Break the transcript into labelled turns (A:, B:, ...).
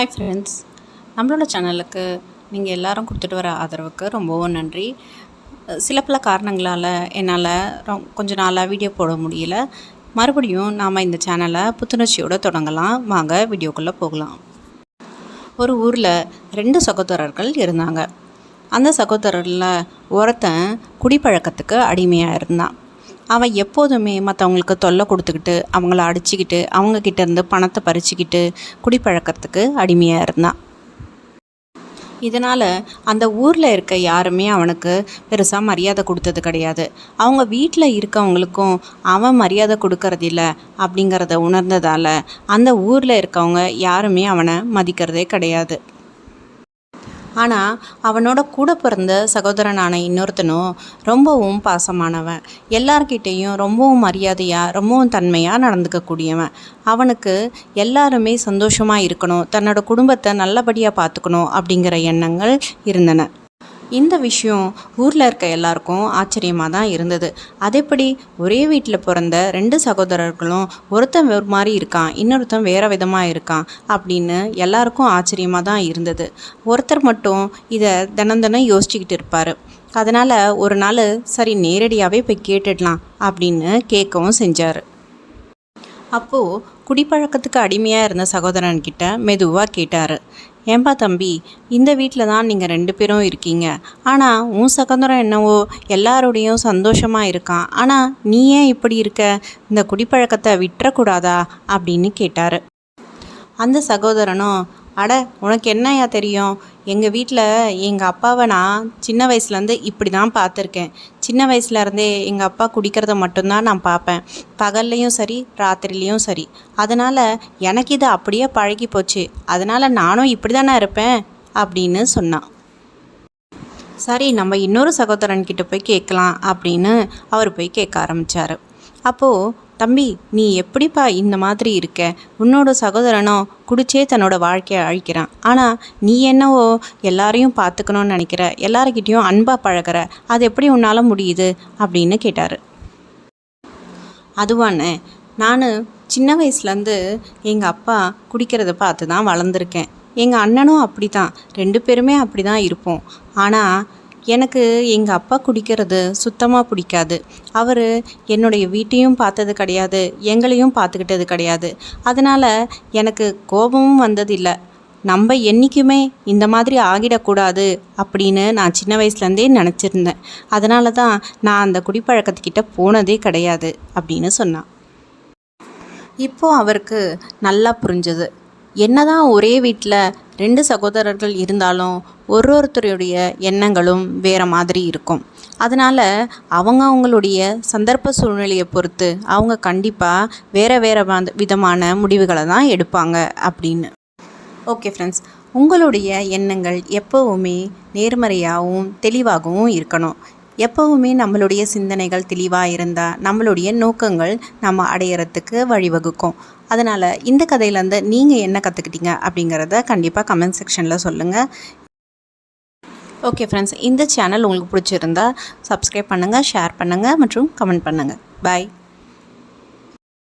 A: Hi friends, நம்மளோட சேனலுக்கு நீங்கள் எல்லோரும் கொடுத்துட்டு வர ஆதரவுக்கு ரொம்பவும் நன்றி. சில பல காரணங்களால் என்னால் கொஞ்ச நாளாக வீடியோ போட முடியல. மறுபடியும் நாம் இந்த சேனலை புத்துணர்ச்சியோடு தொடங்கலாம். வாங்க வீடியோக்குள்ளே போகலாம். ஒரு ஊரில் 2 சகோதரர்கள் இருந்தாங்க. அந்த சகோதரரில் ஒருத்தன் குடிப்பழக்கத்துக்கு அடிமையாக இருந்தான். அவன் எப்போதுமே மற்றவங்களுக்கு தொல்லை கொடுத்துக்கிட்டு, அவங்கள அடிச்சுக்கிட்டு, அவங்கக்கிட்ட இருந்து பணத்தை பறிச்சுக்கிட்டு குடிப்பழக்கத்துக்கு அடிமையாக இருந்தான். இதனால் அந்த ஊரில் இருக்க யாருமே அவனுக்கு பெருசாக மரியாதை கொடுத்தது கிடையாது. அவங்க வீட்டில் இருக்கவங்களுக்கும் அவன் மரியாதை கொடுக்கறதில்ல அப்படிங்கிறத உணர்ந்ததால் அந்த ஊரில் இருக்கவங்க யாருமே அவனை மதிக்கிறதே கிடையாது. ஆனால் அவனோட கூட பிறந்த சகோதரனான இன்னொருத்தனும் ரொம்பவும் பாசமானவன், எல்லார்கிட்டேயும் ரொம்பவும் மரியாதையாக ரொம்பவும் தன்மையாக நடந்துக்கக்கூடியவன். அவனுக்கு எல்லாருமே சந்தோஷமாக இருக்கணும், தன்னோட குடும்பத்தை நல்லபடியாக பார்த்துக்கணும் அப்படிங்கிற எண்ணங்கள் இருந்தன. இந்த விஷயம் ஊரில் இருக்க எல்லாருக்கும் ஆச்சரியமாக தான் இருந்தது. அதேபடி ஒரே வீட்டில் பிறந்த 2 சகோதரர்களும் ஒருத்தன் ஒரு மாதிரி இருக்கான், இன்னொருத்தன் வேறு விதமாக இருக்கான் அப்படின்னு எல்லாருக்கும் ஆச்சரியமாக தான் இருந்தது. ஒருத்தர் மட்டும் இதை தினம் யோசிச்சுக்கிட்டு இருப்பார். அதனால் ஒரு நாள் சரி நேரடியாகவே போய் கேட்டுடலாம் அப்படின்னு கேட்கவும் செஞ்சார். அப்போது குடிப்பழக்கத்துக்கு அடிமையாக இருந்த சகோதரன்கிட்ட மெதுவாக கேட்டார், ஏன்பா தம்பி, இந்த வீட்டில் தான் நீங்கள் 2 பேரும் இருக்கீங்க, ஆனால் உன் சகோதரன் என்னவோ எல்லாரோடையும் சந்தோஷமாக இருக்கான், ஆனால் நீ ஏன் இப்படி இருக்க, இந்த குடிப்பழக்கத்தை விட்டுறக்கூடாதா அப்படின்னு கேட்டார். அந்த சகோதரனும், அட உனக்கு என்னையா தெரியும், எங்கள் வீட்டில் எங்கள் அப்பாவை நான் சின்ன வயசுலேருந்து இப்படி தான் பார்த்துருக்கேன். சின்ன வயசுலேருந்தே எங்கள் அப்பா குடிக்கிறத மட்டும்தான் நான் பார்ப்பேன், பகல்லையும் சரி ராத்திரிலையும் சரி. அதனால் எனக்கு இது அப்படியே பழகி போச்சு, அதனால் நானும் இப்படி தானே இருப்பேன் அப்படின்னு சொன்னான். சரி, நம்ம இன்னொரு சகோதரன்கிட்ட போய் கேட்கலாம் அப்படின்னு அவர் போய் கேட்க ஆரம்பித்தார். அப்போது, தம்பி, நீ எப்படிப்பா இந்த மாதிரி இருக்க, உன்னோட சகோதரனும் குடிச்சே தன்னோட வாழ்க்கையை அழிக்கிறான், ஆனால் நீ என்னவோ எல்லாரையும் பார்த்துக்கணும்னு நினைக்கிற, எல்லாருக்கிட்டேயும் அன்பாக பழகிற, அது எப்படி உன்னால் முடியுது அப்படின்னு கேட்டார். அதுவானே, நான் சின்ன வயசுலேருந்து எங்கள் அப்பா குடிக்கிறத பார்த்து தான் வளர்ந்துருக்கேன். எங்கள் அண்ணனும் அப்படி தான், 2 பேருமே அப்படி தான் இருப்போம். ஆனால் எனக்கு எங்கள் அப்பா குடிக்கிறது சுத்தமாக பிடிக்காது. அவர் என்னுடைய வீட்டையும் பார்த்தது கிடையாது, எங்களையும் பார்த்துக்கிட்டது கிடையாது. அதனால் எனக்கு கோபமும் வந்ததில்லை. நம்ம என்றைக்குமே இந்த மாதிரி ஆகிடக்கூடாது அப்படின்னு நான் சின்ன வயசுலேருந்தே நினச்சிருந்தேன். அதனால தான் நான் அந்த குடிப்பழக்கத்துக்கிட்ட போனதே கிடையாது அப்படின்னு சொன்னான். இப்போது அவருக்கு நல்லா புரிஞ்சது. என்னதான் ஒரே வீட்டில் 2 சகோதரர்கள் இருந்தாலும் ஒருத்தருடைய எண்ணங்களும் வேறு மாதிரி இருக்கும். அதனால் அவங்களுடைய சந்தர்ப்ப சூழ்நிலையை பொறுத்து அவங்க கண்டிப்பாக வேறு விதமான முடிவுகளை தான் எடுப்பாங்க அப்படின்னு. ஓகே ஃப்ரெண்ட்ஸ், உங்களுடைய எண்ணங்கள் எப்போவுமே நேர்மறையாகவும் தெளிவாகவும் இருக்கணும். எப்போவுமே நம்மளுடைய சிந்தனைகள் தெளிவாக இருந்தால் நம்மளுடைய நோக்கங்கள் நம்ம அடையிறதுக்கு வழிவகுக்கும். அதனால் இந்த கதையிலேருந்து நீங்கள் என்ன கற்றுக்கிட்டீங்க அப்படிங்கிறத கண்டிப்பாக கமெண்ட் செக்ஷனில் சொல்லுங்கள். ஓகே ஃப்ரெண்ட்ஸ், இந்த சேனல் உங்களுக்கு பிடிச்சிருந்தா சப்ஸ்கிரைப் பண்ணுங்கள், ஷேர் பண்ணுங்கள் மற்றும் கமெண்ட் பண்ணுங்கள். பாய்.